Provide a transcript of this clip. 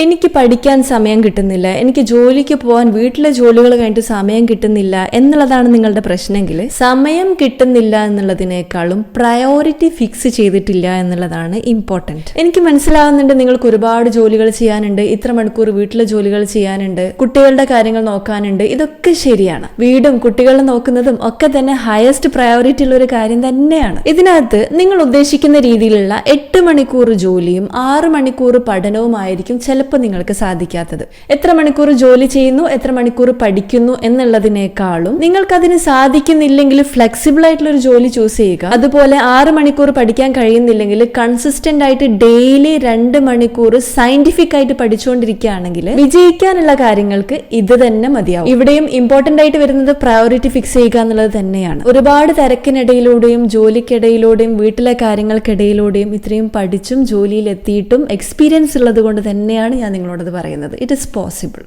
എനിക്ക് പഠിക്കാൻ സമയം കിട്ടുന്നില്ല, എനിക്ക് ജോലിക്ക് പോകാൻ വീട്ടിലെ ജോലികൾ കഴിഞ്ഞിട്ട് സമയം കിട്ടുന്നില്ല എന്നുള്ളതാണ് നിങ്ങളുടെ പ്രശ്നമെങ്കിൽ സമയം കിട്ടുന്നില്ല എന്നുള്ളതിനേക്കാളും പ്രയോറിറ്റി ഫിക്സ് ചെയ്തിട്ടില്ല എന്നുള്ളതാണ് ഇമ്പോർട്ടന്റ്. എനിക്ക് മനസ്സിലാവുന്നുണ്ട് നിങ്ങൾക്ക് ഒരുപാട് ജോലികൾ ചെയ്യാനുണ്ട്, ഇത്ര മണിക്കൂർ വീട്ടിലെ ജോലികൾ ചെയ്യാനുണ്ട്, കുട്ടികളുടെ കാര്യങ്ങൾ നോക്കാനുണ്ട്. ഇതൊക്കെ ശരിയാണ്. വീടും കുട്ടികളെ നോക്കുന്നതും ഒക്കെ തന്നെ ഹയസ്റ്റ് പ്രയോറിറ്റി ഉള്ള ഒരു കാര്യം തന്നെയാണ്. ഇതിനകത്ത് നിങ്ങൾ ഉദ്ദേശിക്കുന്ന രീതിയിലുള്ള 8 മണിക്കൂർ ജോലിയും 6 മണിക്കൂർ പഠനവുമായിരിക്കും ചിലപ്പോൾ നിങ്ങൾക്ക് സാധിക്കാത്തത്. എത്ര മണിക്കൂർ ജോലി ചെയ്യുന്നു, എത്ര മണിക്കൂർ പഠിക്കുന്നു എന്നുള്ളതിനേക്കാളും നിങ്ങൾക്കതിന് സാധിക്കുന്നില്ലെങ്കിൽ ഫ്ലെക്സിബിൾ ആയിട്ടുള്ള ഒരു ജോലി ചൂസ് ചെയ്യുക. അതുപോലെ 6 മണിക്കൂർ പഠിക്കാൻ കഴിയുന്നില്ലെങ്കിൽ കൺസിസ്റ്റന്റ് ആയിട്ട് ഡെയിലി 2 മണിക്കൂർ സയന്റിഫിക് ആയിട്ട് പഠിച്ചുകൊണ്ടിരിക്കുകയാണെങ്കിൽ വിജയിക്കാനുള്ള കാര്യങ്ങൾക്ക് ഇത് തന്നെ മതിയാവും. ഇവിടെയും ഇമ്പോർട്ടന്റ് ആയിട്ട് വരുന്നത് പ്രയോറിറ്റി ഫിക്സ് ചെയ്യുക എന്നുള്ളത് തന്നെയാണ്. ഒരുപാട് തിരക്കിനിടയിലൂടെയും ജോലിക്കിടയിലൂടെയും വീട്ടിലെ കാര്യങ്ങൾക്കിടയിലൂടെയും ഇത്രയും പഠിച്ചും ജോലിയിൽ എത്തിയിട്ടും എക്സ്പീരിയൻസ് ഉള്ളത് കൊണ്ട് തന്നെയാണ് ഞാൻ നിങ്ങളോടത് പറയുന്നത്. It is possible.